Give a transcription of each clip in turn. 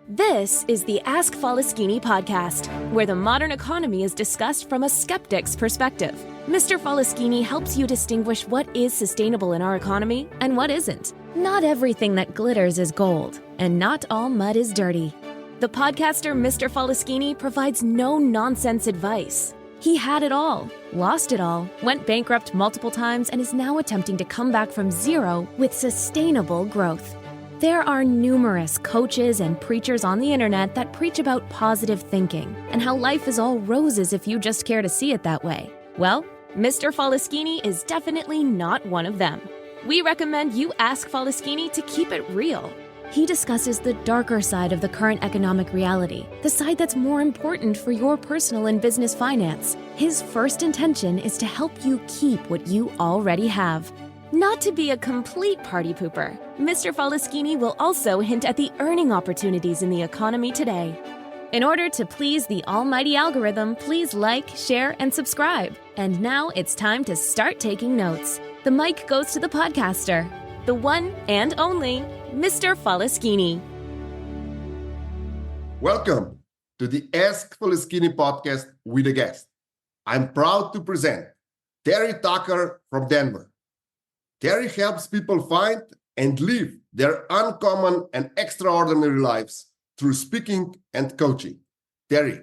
This is the Ask Faleskini podcast, where the modern economy is discussed from a skeptic's perspective. Mr. Faleskini helps you distinguish what is sustainable in our economy and what isn't. Not everything that glitters is gold, and not all mud is dirty. The podcaster Mr. Faleskini provides no-nonsense advice. He had it all, lost it all, went bankrupt multiple times, and is now attempting to come back from zero with sustainable growth. There are numerous coaches and preachers on the internet that preach about positive thinking and how life is all roses if you just care to see it that way. Well, Mr. Faleskini is definitely not one of them. We recommend you ask Faleskini to keep it real. He discusses the darker side of the current economic reality, the side that's more important for your personal and business finance. His first intention is to help you keep what you already have. Not to be a complete party pooper, Mr. Faleskini will also hint at the earning opportunities in the economy today. In order to please the almighty algorithm, please like, share, and subscribe. And now it's time to start taking notes. The mic goes to the podcaster, the one and only Mr. Faleskini. Welcome to the Ask Faleskini podcast with a guest. I'm proud to present Terry Tucker from Denver. Terry helps people find and live their uncommon and extraordinary lives through speaking and coaching. Terry,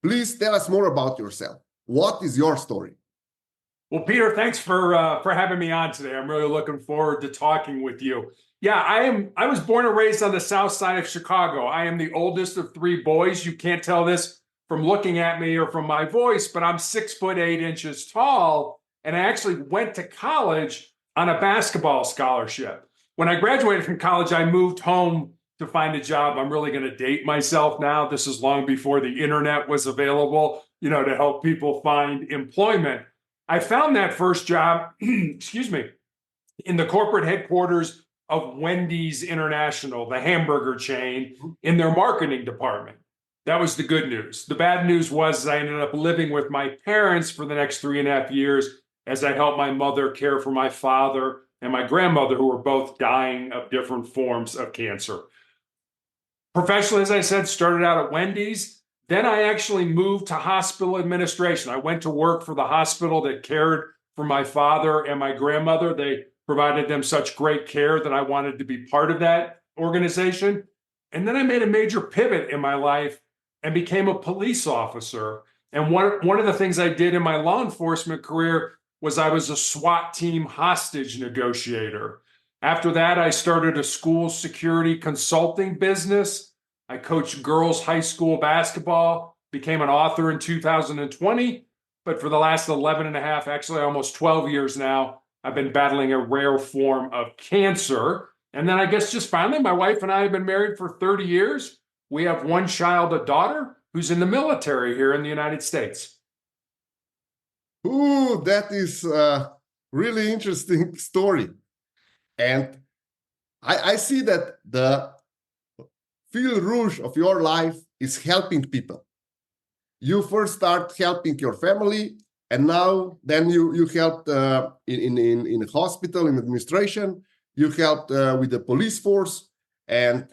please tell us more about yourself. What is your story? Well, Peter, thanks for having me on today. I'm really looking forward to talking with you. Yeah, I was born and raised on the south side of Chicago. I am the oldest of three boys. You can't tell this from looking at me or from my voice, but I'm 6'8" tall, and I actually went to college on a basketball scholarship. When I graduated from college, I moved home to find a job. I'm really going to date myself now. This is long before the internet was available, to help people find employment. I found that first job, excuse me, in the corporate headquarters of Wendy's International, the hamburger chain, in their marketing department. That was the good news. The bad news was I ended up living with my parents for the next 3.5 years as I helped my mother care for my father and my grandmother, who were both dying of different forms of cancer. Professionally, as I said, started out at Wendy's. Then I actually moved to hospital administration. I went to work for the hospital that cared for my father and my grandmother. They provided them such great care that I wanted to be part of that organization. And then I made a major pivot in my life and became a police officer. And one of the things I did in my law enforcement career was I was a SWAT team hostage negotiator. After that, I started a school security consulting business. I coached girls' high school basketball, became an author in 2020. But for the last 11 and a half, actually almost 12 years now, I've been battling a rare form of cancer. And then I guess just finally, my wife and I have been married for 30 years. We have one child, a daughter, who's in the military here in the United States. Ooh, that is a really interesting story. And I see that the fil rouge of your life is helping people. You first start helping your family, and now then you helped in a hospital, in administration. You helped with the police force. And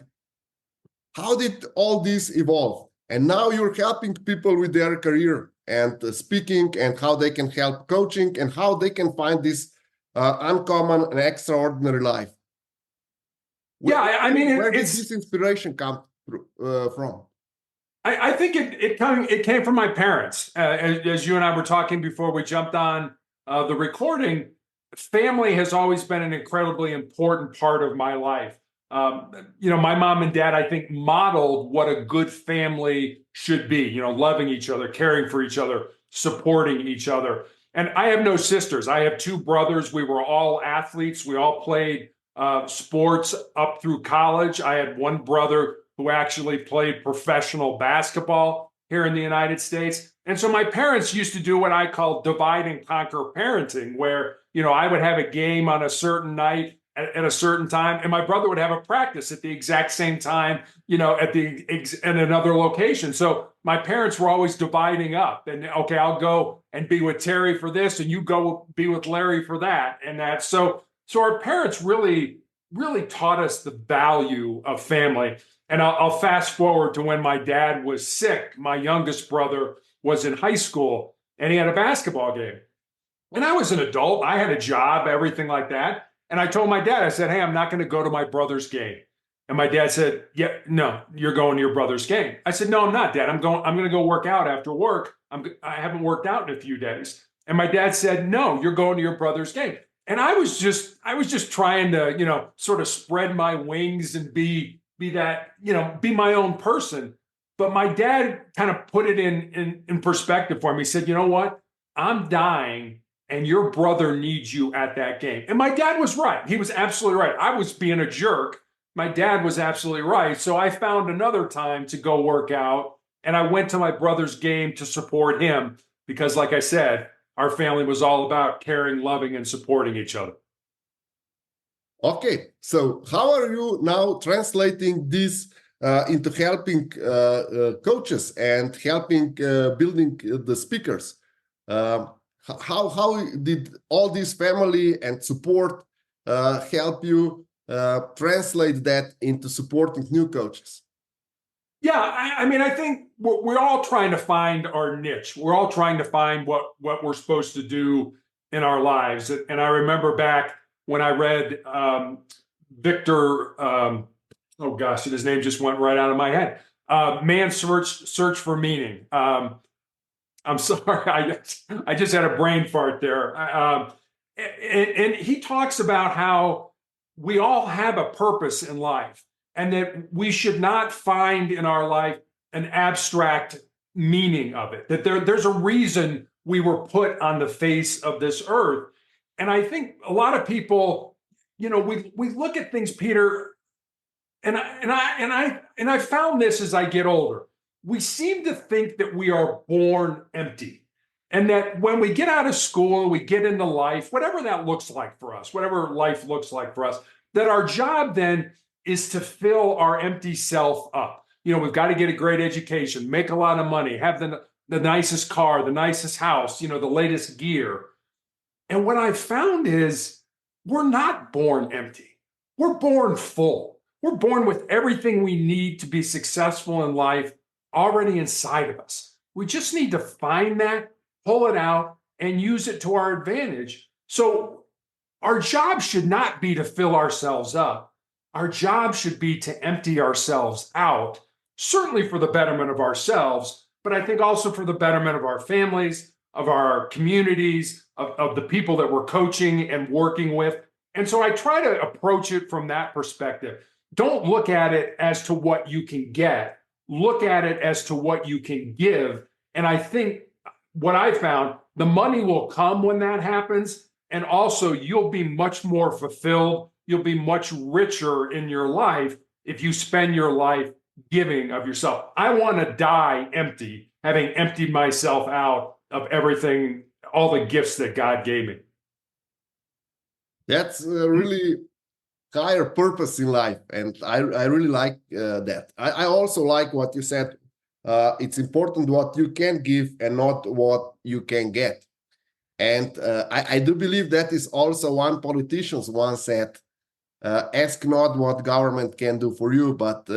how did all this evolve? And now you're helping people with their career and speaking, and how they can help coaching, and how they can find this uncommon and extraordinary life. Where did this inspiration come from? I think it came from my parents. As you and I were talking before we jumped on the recording, family has always been an incredibly important part of my life. My mom and dad, I think, modeled what a good family should be, loving each other, caring for each other, supporting each other. And I have no sisters. I have two brothers. We were all athletes. We all played sports up through college. I had one brother who actually played professional basketball here in the United States. And so my parents used to do what I call divide and conquer parenting, where, I would have a game on a certain night at a certain time, and my brother would have a practice at the exact same time, at another location. So my parents were always dividing up, and okay, I'll go and be with Terry for this, and you go be with Larry for that, and that. So our parents really really taught us the value of family. And I'll fast forward to when my dad was sick. My youngest brother was in high school and he had a basketball game. And I was an adult. I had a job, everything like that. And I told my dad, I said, hey, I'm not going to go to my brother's game. And my dad said, yeah, no, you're going to your brother's game. I said, no, I'm not, Dad. I'm going to go work out after work. I haven't worked out in a few days. And my dad said, no, you're going to your brother's game. And I was just trying to, sort of spread my wings and be that, be my own person. But my dad kind of put it in perspective for me. He said, you know what? I'm dying and your brother needs you at that game. And my dad was right. He was absolutely right. I was being a jerk. My dad was absolutely right. So I found another time to go work out and I went to my brother's game to support him because, like I said, our family was all about caring, loving, and supporting each other. Okay, so how are you now translating this into helping coaches and helping building the speakers? How did all this family and support help you translate that into supporting new coaches? Yeah, I think we're all trying to find our niche. We're all trying to find what we're supposed to do in our lives. And I remember back when I read Victor, oh gosh, his name just went right out of my head. Man's Search for Meaning. I'm sorry, I just had a brain fart there. And he talks about how we all have a purpose in life and that we should not find in our life an abstract meaning of it, that there's a reason we were put on the face of this earth. And I think a lot of people, we look at things, Peter, and I found this as I get older. We seem to think that we are born empty. And that when we get out of school, we get into life, whatever that looks like for us, whatever life looks like for us, that our job then is to fill our empty self up. We've got to get a great education, make a lot of money, have the nicest car, the nicest house, the latest gear. And what I've found is we're not born empty. We're born full. We're born with everything we need to be successful in life already inside of us. We just need to find that, pull it out, and use it to our advantage. So our job should not be to fill ourselves up. Our job should be to empty ourselves out, certainly for the betterment of ourselves, but I think also for the betterment of our families, of our communities, of the people that we're coaching and working with. And so I try to approach it from that perspective. Don't look at it as to what you can get. Look at it as to what you can give. And I think what I found, the money will come when that happens. And also you'll be much more fulfilled. You'll be much richer in your life if you spend your life giving of yourself. I want to die empty, having emptied myself out of everything, all the gifts that God gave me. That's really higher purpose in life. And I really like that. I also like what you said. It's important what you can give and not what you can get. And I do believe that is also one politician once said, ask not what government can do for you, but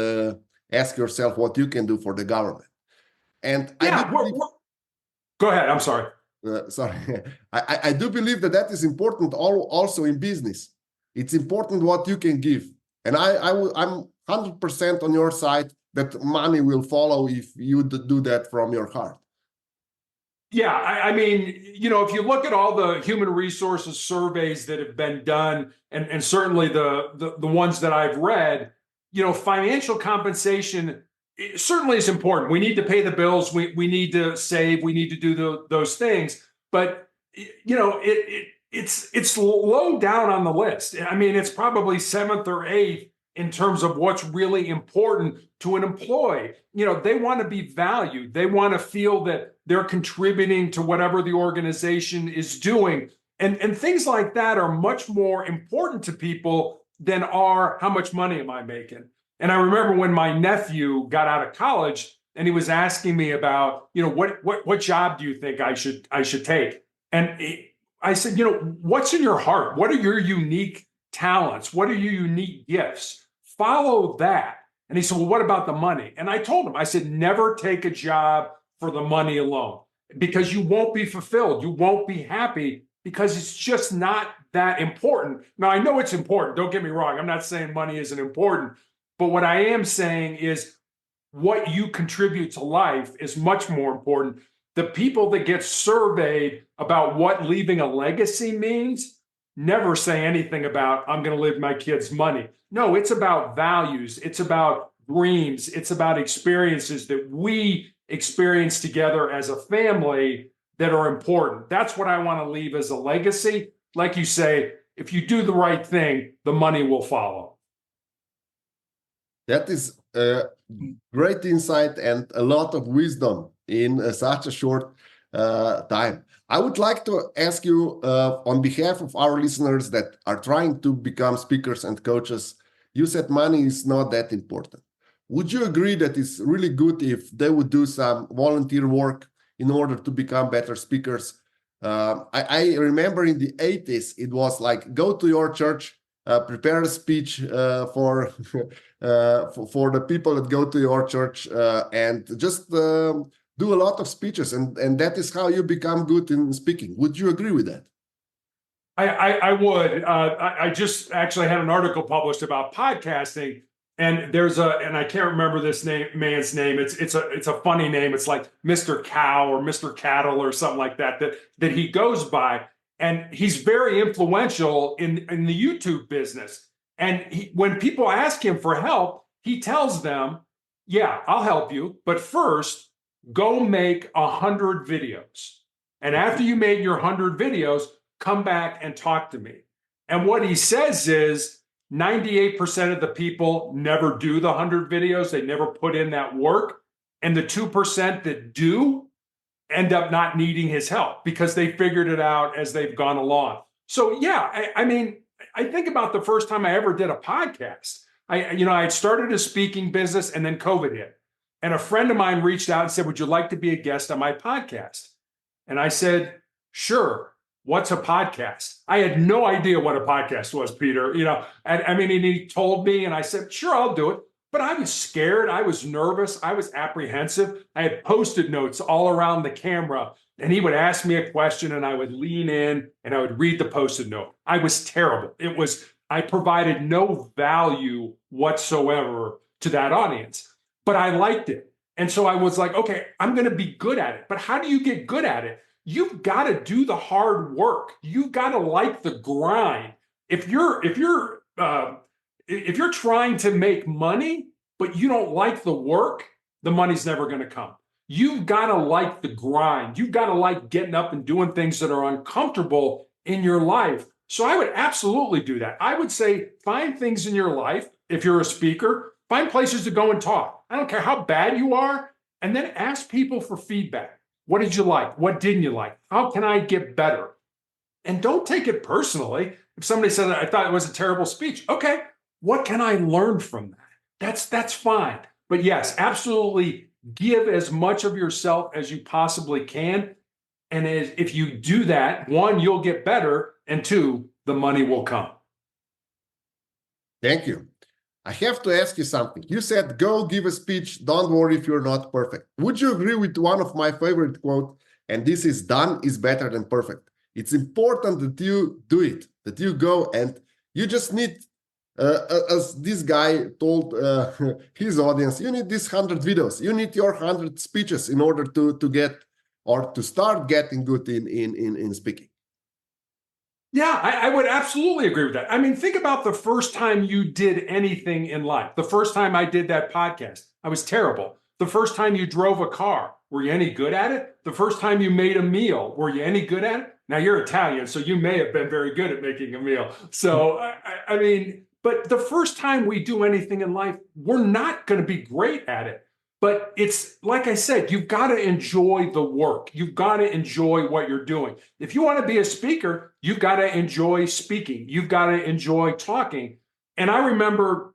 ask yourself what you can do for the government. And yeah, go ahead. I'm sorry. Sorry. I do believe that is important also in business. It's important what you can give. And I'm 100% on your side that money will follow if you do that from your heart. Yeah, I mean, if you look at all the human resources surveys that have been done, and certainly the ones that I've read, financial compensation certainly is important. We need to pay the bills. We need to save. We need to do those things. But it's low down on the list. I mean, it's probably seventh or eighth in terms of what's really important to an employee. They want to be valued. They want to feel that they're contributing to whatever the organization is doing. And things like that are much more important to people than are how much money am I making? And I remember when my nephew got out of college and he was asking me about, what job do you think I should take? And I said, what's in your heart? What are your unique talents? What are your unique gifts? Follow that. And he said, well, what about the money? And I told him, I said, never take a job for the money alone, because you won't be fulfilled. You won't be happy, because it's just not that important. Now, I know it's important. Don't get me wrong. I'm not saying money isn't important. But what I am saying is what you contribute to life is much more important. The people that get surveyed about what leaving a legacy means never say anything about, I'm going to leave my kids money. No, it's about values. It's about dreams. It's about experiences that we experience together as a family that are important. That's what I want to leave as a legacy. Like you say, if you do the right thing, the money will follow. That is great insight and a lot of wisdom in such a short time. I would like to ask you, on behalf of our listeners that are trying to become speakers and coaches, you said money is not that important. Would you agree that it's really good if they would do some volunteer work in order to become better speakers? I remember in the 80s, it was like, go to your church, prepare a speech for the people that go to your church, and just do a lot of speeches, and that is how you become good in speaking. Would you agree with that? I would. I just actually had an article published about podcasting, and and I can't remember this man's name. It's a funny name. It's like Mr. Cow or Mr. Cattle or something like that he goes by, and he's very influential in the YouTube business. And when people ask him for help, he tells them, "Yeah, I'll help you, but first, go make 100 videos. And after you made your 100 videos, come back and talk to me." And what he says is 98% of the people never do the 100 videos. They never put in that work. And the 2% that do end up not needing his help because they figured it out as they've gone along. So, yeah, I mean, I think about the first time I ever did a podcast. I had started a speaking business, and then COVID hit. And a friend of mine reached out and said, would you like to be a guest on my podcast? And I said, sure. What's a podcast? I had no idea what a podcast was, Peter. And he told me, and I said, sure, I'll do it. But I was scared. I was nervous. I was apprehensive. I had Post-it notes all around the camera. And he would ask me a question, and I would lean in and I would read the Post-it note. I was terrible. I provided no value whatsoever to that audience. But I liked it. And so I was like, okay, I'm going to be good at it. But how do you get good at it? You've got to do the hard work. You've got to like the grind. If you're trying to make money, but you don't like the work, the money's never going to come. You've got to like the grind. You've got to like getting up and doing things that are uncomfortable in your life. So I would absolutely do that. I would say, find things in your life. If you're a speaker, find places to go and talk. I don't care how bad you are. And then ask people for feedback. What did you like? What didn't you like? How can I get better? And don't take it personally. If somebody said, I thought it was a terrible speech. Okay, what can I learn from that? That's fine. But yes, absolutely give as much of yourself as you possibly can. And if you do that, one, you'll get better. And two, the money will come. Thank you. I have to ask you something. You said, go give a speech. Don't worry if you're not perfect. Would you agree with one of my favorite quotes? And this is, done is better than perfect. It's important that you do it, that you go, and you just need, as this guy told his audience, you need these 100 videos. You need your 100 speeches in order to get or to start getting good in speaking. Yeah, I would absolutely agree with that. I mean, think about the first time you did anything in life. The first time I did that podcast, I was terrible. The first time you drove a car, were you any good at it? The first time you made a meal, were you any good at it? Now, you're Italian, so you may have been very good at making a meal. So, I mean, but the first time we do anything in life, we're not going to be great at it. But it's like I said, you've got to enjoy the work. You've got to enjoy what you're doing. If you want to be a speaker, you've got to enjoy speaking. You've got to enjoy talking. And I remember,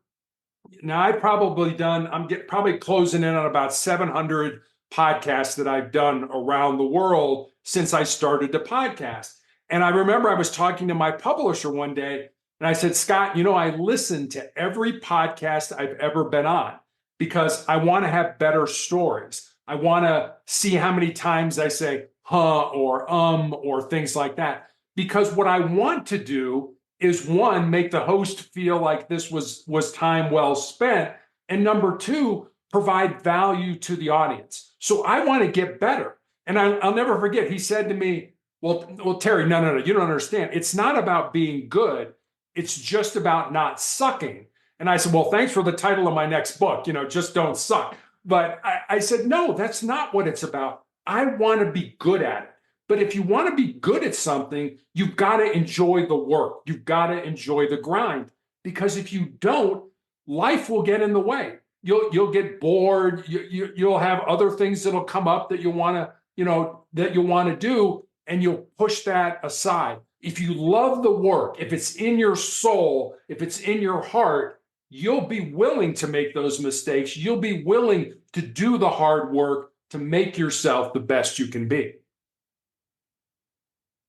now I've probably done, probably closing in on about 700 podcasts that I've done around the world since I started the podcast. And I remember I was talking to my publisher one day, And I said, Scott, I listen to every podcast I've ever been on because I want to have better stories. I want to see how many times I say, huh, or things like that. Because what I want to do is, one, make the host feel like this was time well spent. And number two, provide value to the audience. So I want to get better. And I'll never forget, he said to me, well, Terry, no, you don't understand. It's not about being good. It's just about not sucking. And I said, well, thanks for the title of my next book, Just Don't Suck. But I said, no, that's not what it's about. I want to be good at it. But if you want to be good at something, you've got to enjoy the work. You've got to enjoy the grind. Because if you don't, life will get in the way. You'll get bored. You'll have other things that'll come up that you'll want to do, and you'll push that aside. If you love the work, if it's in your soul, if it's in your heart, you'll be willing to make those mistakes. You'll be willing to do the hard work to make yourself the best you can be.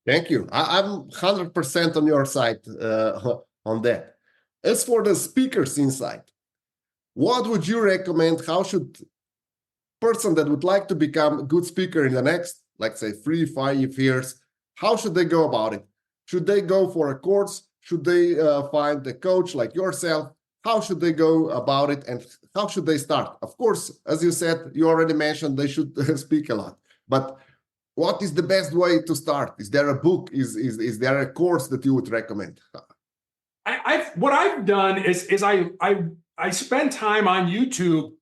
Thank you. I'm 100% on your side on that. As for the speaker's insight, what would you recommend? How should person that would like to become a good speaker in the next, like say 3-5 years, how should they go about it? Should they go for a course? Should they find a coach like yourself? How should they go about it, and how should they start? Of course, as you said, you already mentioned they should speak a lot. But what is the best way to start? Is there a book? Is there a course that you would recommend? What I've done is I spend time on YouTube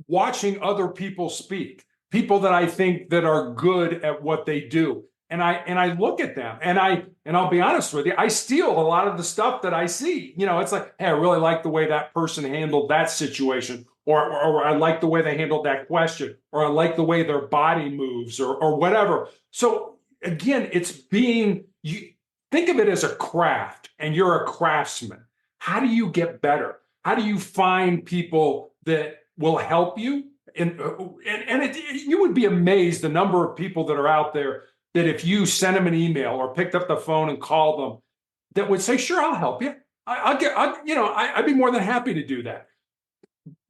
watching other people speak, people that I think that are good at what they do. And I look at them, and I'll be honest with you, I steal a lot of the stuff that I see. It's like, hey, I really like the way that person handled that situation, or I like the way they handled that question, or I like the way their body moves, or whatever. So again, it's you think of it as a craft, and you're a craftsman. How do you get better? How do you find people that will help you? And you would be amazed the number of people that are out there that if you sent them an email or picked up the phone and called them, that would say, sure, I'll help you. I'd be more than happy to do that.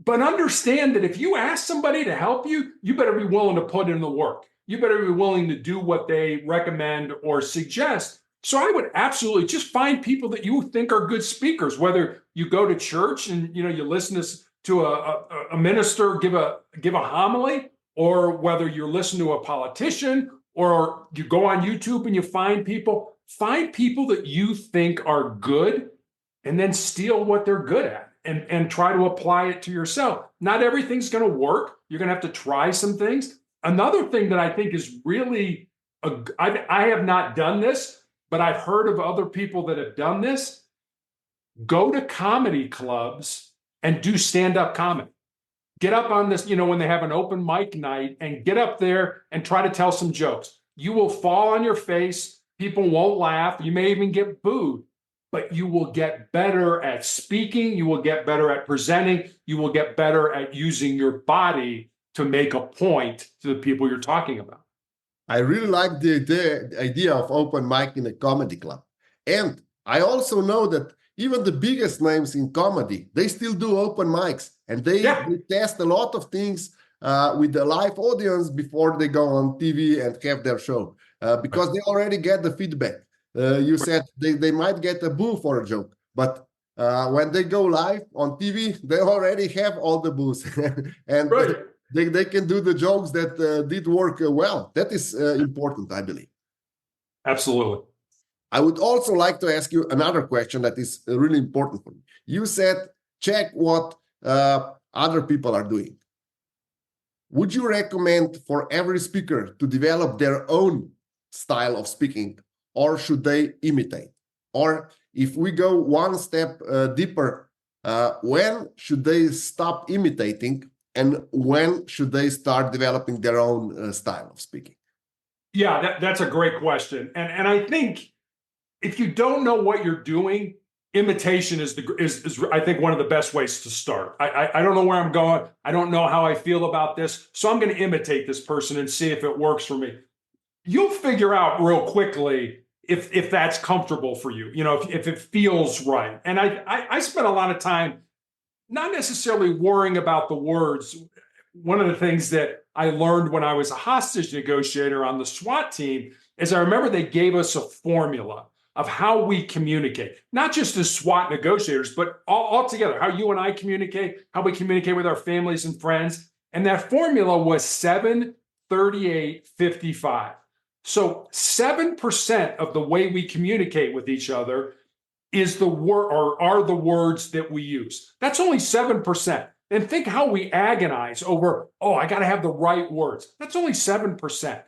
But understand that if you ask somebody to help you, you better be willing to put in the work. You better be willing to do what they recommend or suggest. So I would absolutely just find people that you think are good speakers, whether you go to church and you listen to a minister give a homily, or whether you're listening to a politician, or you go on YouTube and you find people that you think are good, and then steal what they're good at and try to apply it to yourself. Not everything's going to work. You're going to have to try some things. Another thing that I think is really, I have not done this, but I've heard of other people that have done this. Go to comedy clubs and do stand-up comedy. Get up on this, when they have an open mic night, and get up there and try to tell some jokes. You will fall on your face. People won't laugh. You may even get booed, but you will get better at speaking. You will get better at presenting. You will get better at using your body to make a point to the people you're talking about. I really like the idea of open mic in a comedy club. And I also know that even the biggest names in comedy, they still do open mics, and they test a lot of things with the live audience before they go on TV and have their show, because they already get the feedback. You said they might get a boo for a joke, but when they go live on TV, they already have all the boos, and they can do the jokes that did work well. That is important, I believe. Absolutely. I would also like to ask you another question that is really important for me. You said, check what other people are doing. Would you recommend for every speaker to develop their own style of speaking, or should they imitate? Or if we go one step deeper, when should they stop imitating, and when should they start developing their own style of speaking? Yeah, that's a great question. And I think if you don't know what you're doing, imitation is I think one of the best ways to start. I don't know where I'm going. I don't know how I feel about this. So I'm going to imitate this person and see if it works for me. You'll figure out real quickly if that's comfortable for you, if it feels right. And I spent a lot of time not necessarily worrying about the words. One of the things that I learned when I was a hostage negotiator on the SWAT team is I remember they gave us a formula of how we communicate, not just as SWAT negotiators, but all together, how you and I communicate, how we communicate with our families and friends. And that formula was 7-38-55. So 7% of the way we communicate with each other is the word, or are the words that we use. That's only 7%. And think how we agonize over, I got to have the right words. That's only 7%.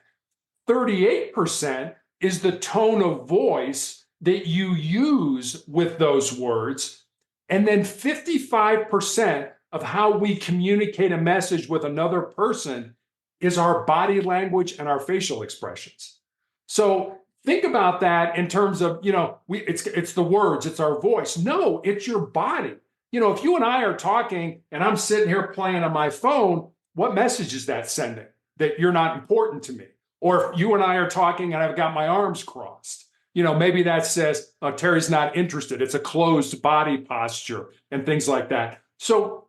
38% is the tone of voice that you use with those words. And then 55% of how we communicate a message with another person is our body language and our facial expressions. So think about that in terms of, it's the words, it's our voice. No, it's your body. If you and I are talking and I'm sitting here playing on my phone, what message is that sending? That you're not important to me. Or if you and I are talking and I've got my arms crossed, maybe that says, Terry's not interested. It's a closed body posture and things like that. So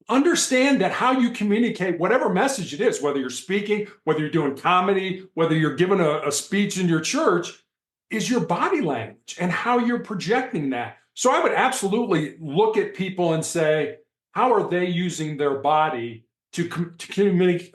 understand that how you communicate, whatever message it is, whether you're speaking, whether you're doing comedy, whether you're giving a speech in your church, is your body language and how you're projecting that. So I would absolutely look at people and say, how are they using their body to communicate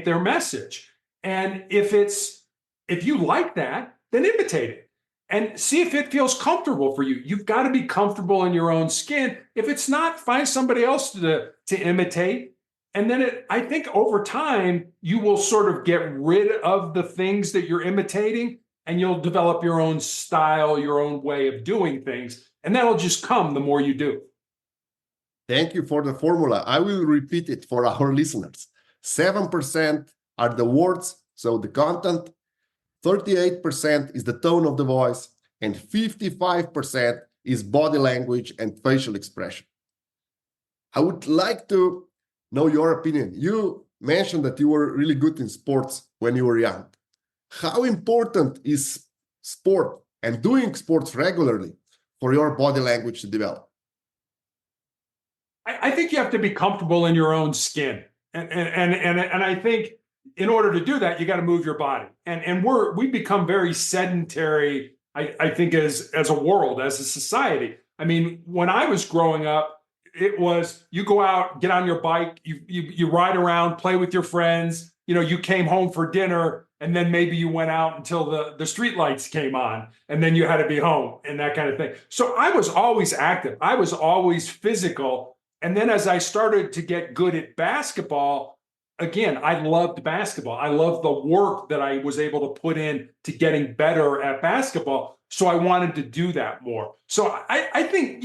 their message? And if you like that, then imitate it and see if it feels comfortable for you. You've got to be comfortable in your own skin. If it's not, find somebody else to imitate. And then I think over time, you will sort of get rid of the things that you're imitating, and you'll develop your own style, your own way of doing things. And that'll just come the more you do. Thank you for the formula. I will repeat it for our listeners. 7% are the words, so the content. 38% is the tone of the voice, and 55% is body language and facial expression. I would like to know your opinion. You mentioned that you were really good in sports when you were young. How important is sport and doing sports regularly for your body language to develop? I think you have to be comfortable in your own skin. And I think in order to do that, you got to move your body. And we've become very sedentary, I think, as a world, as a society. I mean, when I was growing up, it was you go out, get on your bike, you ride around, play with your friends. You came home for dinner, and then maybe you went out until the street lights came on, and then you had to be home and that kind of thing. So I was always active. I was always physical. And then as I started to get good at basketball, again, I loved basketball. I loved the work that I was able to put in to getting better at basketball. So I wanted to do that more. So I think,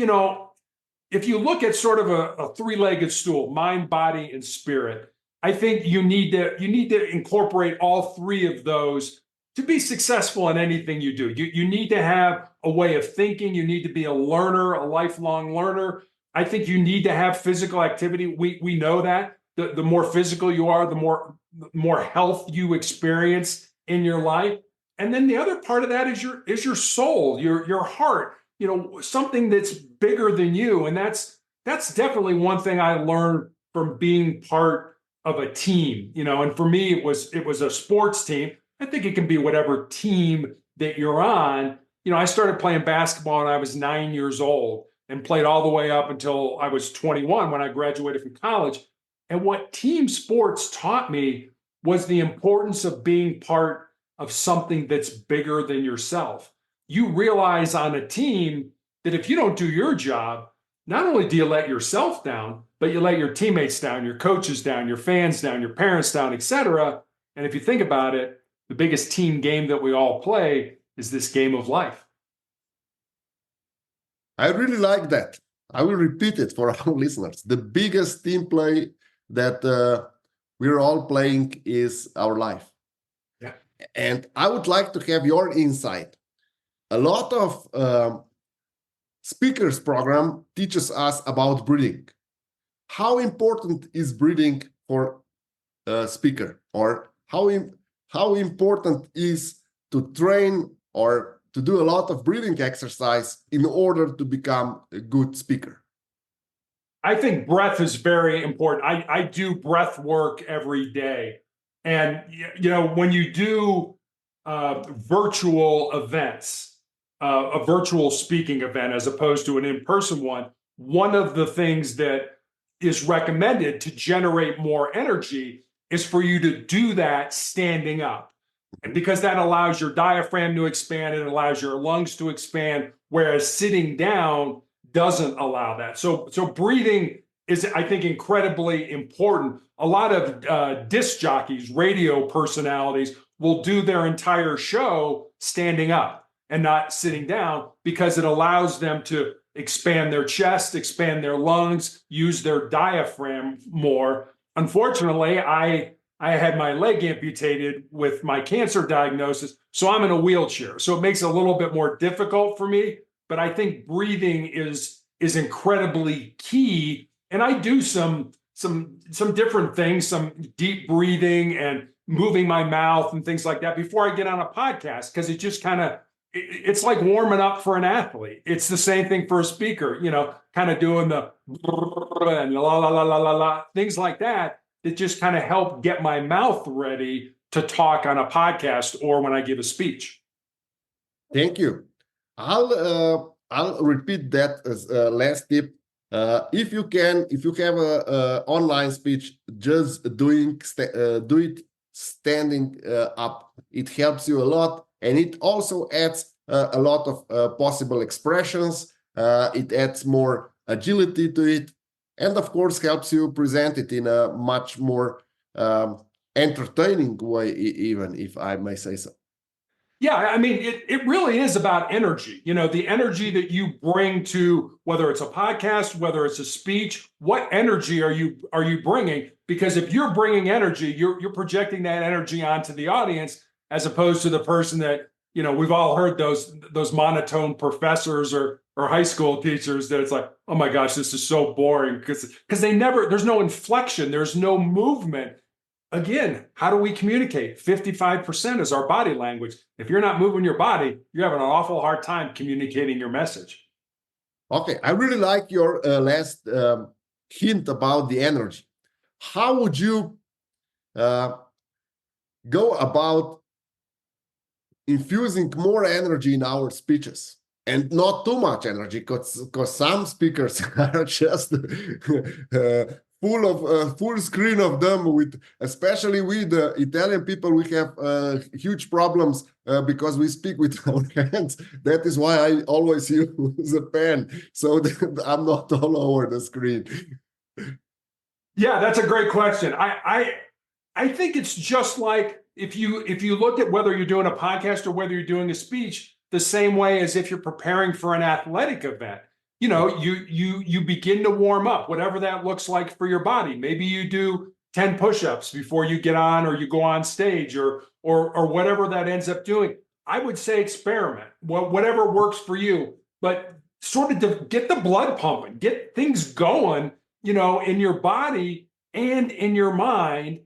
if you look at sort of a three-legged stool, mind, body, and spirit, I think you need to incorporate all three of those to be successful in anything you do. You need to have a way of thinking. You need to be a learner, a lifelong learner. I think you need to have physical activity. We know that. The more physical you are, the more health you experience in your life. And then the other part of that is your soul, your heart, something that's bigger than you. And that's definitely one thing I learned from being part of a team, and for me, it was a sports team. I think it can be whatever team that you're on. I started playing basketball when I was 9 years old and played all the way up until I was 21 when I graduated from college. And what team sports taught me was the importance of being part of something that's bigger than yourself. You realize on a team that if you don't do your job, not only do you let yourself down, but you let your teammates down, your coaches down, your fans down, your parents down, etc. And if you think about it, the biggest team game that we all play is this game of life. I really like that. I will repeat it for our listeners. The biggest team play that we're all playing is our life. Yeah. And I would like to have your insight. A lot of speakers program teaches us about breathing. How important is breathing for a speaker, or how important is to train or to do a lot of breathing exercise in order to become a good speaker? I think breath is very important. I do breath work every day. And, when you do virtual events, a virtual speaking event as opposed to an in-person one of the things that is recommended to generate more energy is for you to do that standing up. And because that allows your diaphragm to expand, it allows your lungs to expand, whereas sitting down doesn't allow that. So breathing is, I think, incredibly important. A lot of disc jockeys, radio personalities will do their entire show standing up and not sitting down because it allows them to expand their chest, expand their lungs, use their diaphragm more. Unfortunately, I had my leg amputated with my cancer diagnosis, so I'm in a wheelchair. So it makes it a little bit more difficult for me, but I think breathing is incredibly key. And I do some different things, some deep breathing and moving my mouth and things like that before I get on a podcast, because it just it's like warming up for an athlete. It's the same thing for a speaker, kind of doing the and la la la la la la, things like that just kind of help get my mouth ready to talk on a podcast or when I give a speech. Thank you. I'll repeat that as last tip. If you have a online speech, just do it standing up. It helps you a lot, and it also adds a lot of possible expressions. It adds more agility to it, and of course helps you present it in a much more entertaining way, even if I may say so. Yeah, I mean, it really is about energy. The energy that you bring to, whether it's a podcast, whether it's a speech, what energy are you bringing? Because if you're bringing energy, you're projecting that energy onto the audience, as opposed to the person that, we've all heard those monotone professors or high school teachers that it's like, oh my gosh, this is so boring, because there's no inflection, there's no movement. Again, how do we communicate? 55% is our body language. If you're not moving your body, you're having an awful hard time communicating your message. Okay, I really like your last hint about the energy. How would you go about infusing more energy in our speeches? And not too much energy, because some speakers are just full screen of them, especially with Italian people. We have huge problems because we speak with our hands. That is why I always use a pen, so that I'm not all over the screen. Yeah, that's a great question. I think it's just like if you look at whether you're doing a podcast or whether you're doing a speech, the same way as if you're preparing for an athletic event. You begin to warm up, whatever that looks like for your body. Maybe you do 10 push-ups before you get on, or you go on stage, or whatever that ends up doing. I would say experiment, whatever works for you, but sort of to get the blood pumping, get things going, in your body and in your mind.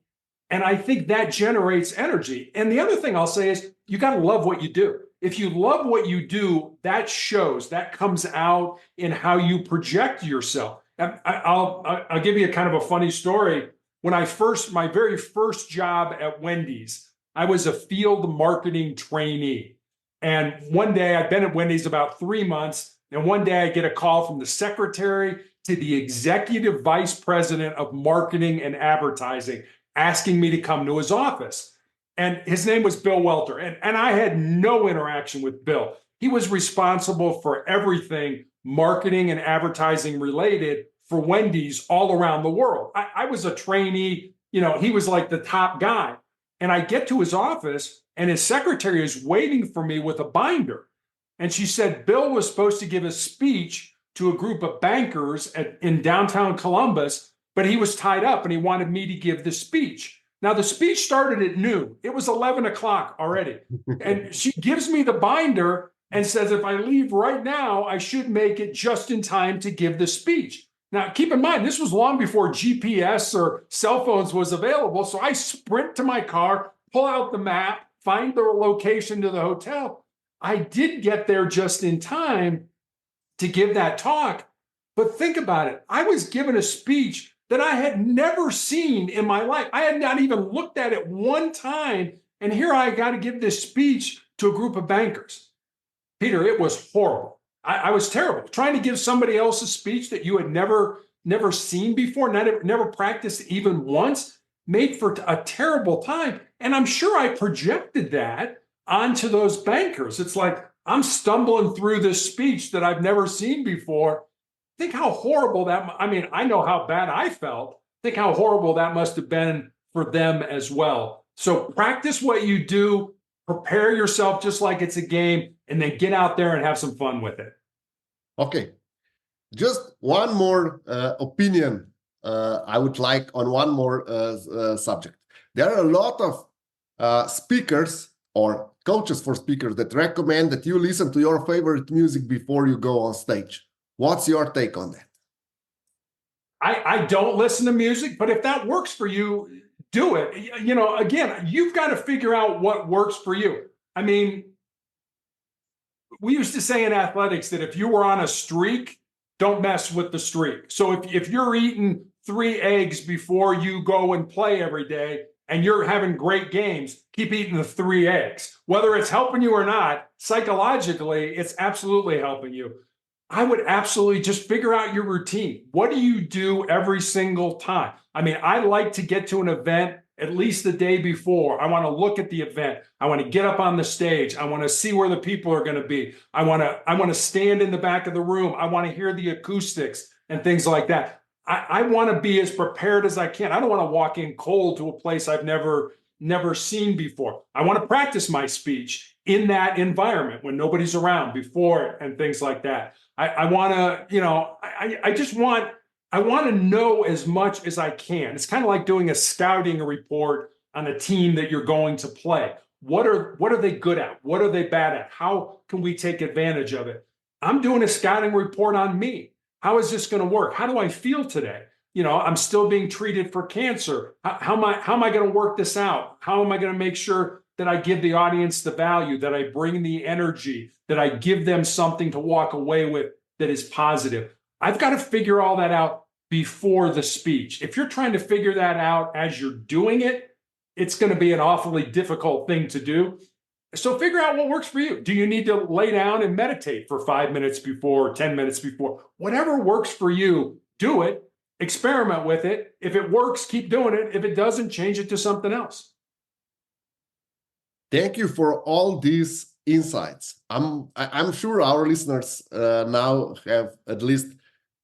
And I think that generates energy. And the other thing I'll say is you got to love what you do. If you love what you do, that shows, that comes out in how you project yourself. I'll give you a kind of a funny story. My very first job at Wendy's, I was a field marketing trainee. And one day, I'd been at Wendy's about 3 months, and one day I get a call from the secretary to the executive vice president of marketing and advertising, asking me to come to his office. And his name was Bill Welter. And I had no interaction with Bill. He was responsible for everything marketing and advertising related for Wendy's all around the world. I was a trainee, he was like the top guy. And I get to his office, and his secretary is waiting for me with a binder. And she said, Bill was supposed to give a speech to a group of bankers in downtown Columbus, but he was tied up and he wanted me to give the speech. Now, the speech started at noon. It was 11 o'clock already. And she gives me the binder and says, if I leave right now, I should make it just in time to give the speech. Now, keep in mind, this was long before GPS or cell phones was available. So I sprint to my car, pull out the map, find the location to the hotel. I did get there just in time to give that talk. But think about it. I was given a speech that I had never seen in my life. I had not even looked at it one time. And here I got to give this speech to a group of bankers. Peter, it was horrible. I was terrible. Trying to give somebody else a speech that you had never seen before, never practiced even once, made for a terrible time. And I'm sure I projected that onto those bankers. It's like, I'm stumbling through this speech that I've never seen before. Think how horrible that, I mean, I know how bad I felt. Think how horrible that must have been for them as well. So practice what you do, prepare yourself just like it's a game, and then get out there and have some fun with it. Okay. Just one more opinion I would like on one more subject. There are a lot of speakers or coaches for speakers that recommend that you listen to your favorite music before you go on stage. What's your take on that? I don't listen to music, but if that works for you, do it. You know, again, you've got to figure out what works for you. I mean, we used to say in athletics that if you were on a streak, don't mess with the streak. So if you're eating 3 eggs before you go and play every day and you're having great games, keep eating the 3 eggs. Whether it's helping you or not, psychologically, it's absolutely helping you. I would absolutely just figure out your routine. What do you do every single time? I mean, I like to get to an event at least the day before. I want to look at the event. I want to get up on the stage. I want to see where the people are going to be. I want to stand in the back of the room. I want to hear the acoustics and things like that. I want to be as prepared as I can. I don't want to walk in cold to a place I've never seen before. I want to practice my speech in that environment when nobody's around before it and things like that. I want to, you know, I want to know as much as I can. It's kind of like doing a scouting report on a team that you're going to play. What are they good at? What are they bad at? How can we take advantage of it? I'm doing a scouting report on me. How is this going to work? How do I feel today? You know, I'm still being treated for cancer. How am I going to work this out? How am I going to make sure that I give the audience the value, that I bring the energy, that I give them something to walk away with that is positive? I've got to figure all that out before the speech. If you're trying to figure that out as you're doing it, it's going to be an awfully difficult thing to do. So figure out what works for you. Do you need to lay down and meditate for 5 minutes before, 10 minutes before? Whatever works for you, do it. Experiment with it. If it works, keep doing it. If it doesn't, change it to something else. Thank you for all these insights. I'm sure our listeners now have at least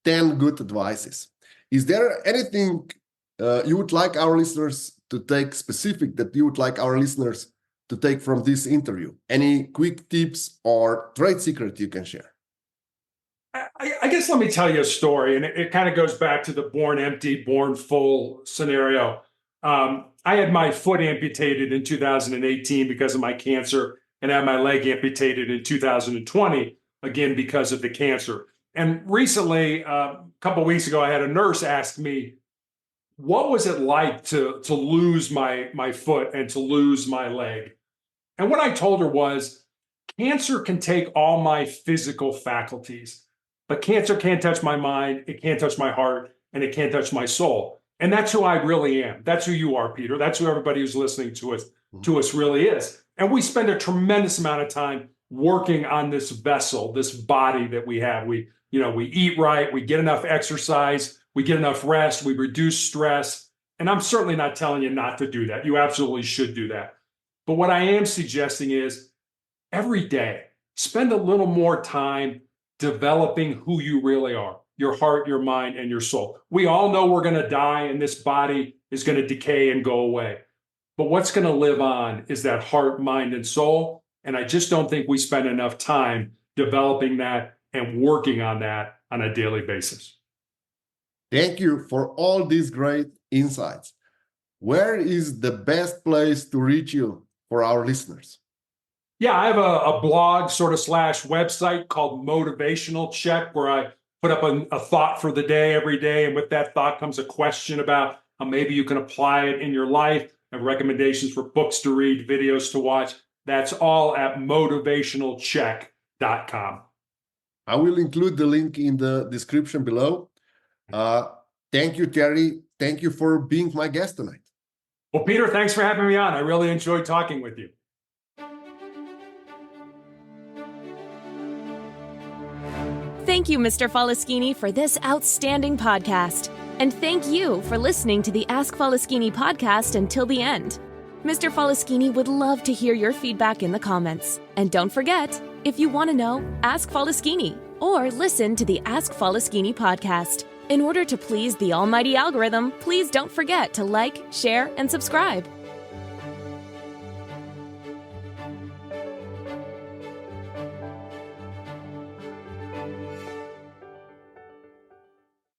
10 good advices. Is there anything you would like our listeners to take specific that you would like our listeners to take from this interview? Any quick tips or trade secret you can share? I guess let me tell you a story, and it kind of goes back to the born empty, born full scenario. I had my foot amputated in 2018 because of my cancer, and I had my leg amputated in 2020, again, because of the cancer. And recently, a couple of weeks ago, I had a nurse ask me, what was it like to lose my foot and to lose my leg? And what I told her was, cancer can take all my physical faculties, but cancer can't touch my mind, it can't touch my heart, and it can't touch my soul. And that's who I really am. That's who you are, Peter. That's who everybody who's listening to us really is. And we spend a tremendous amount of time working on this vessel, this body that we have. We eat right, we get enough exercise, we get enough rest, we reduce stress. And I'm certainly not telling you not to do that. You absolutely should do that. But what I am suggesting is every day, spend a little more time developing who you really are, your heart, your mind, and your soul. We all know we're going to die and this body is going to decay and go away. But what's going to live on is that heart, mind, and soul. And I just don't think we spend enough time developing that and working on that on a daily basis. Thank you for all these great insights. Where is the best place to reach you for our listeners? Yeah, I have a blog / website called Motivational Check, where I put up a thought for the day every day. And with that thought comes a question about how maybe you can apply it in your life. have recommendations for books to read, videos to watch. That's all at motivationalcheck.com. I will include the link in the description below. Thank you, Terry. Thank you for being my guest tonight. Well, Peter, thanks for having me on. I really enjoyed talking with you. Thank you, Mr. Faleskini, for this outstanding podcast. And thank you for listening to the Ask Faleskini podcast until the end. Mr. Faleskini would love to hear your feedback in the comments. And don't forget, if you want to know, ask Faleskini or listen to the Ask Faleskini podcast. In order to please the almighty algorithm, please don't forget to like, share, and subscribe.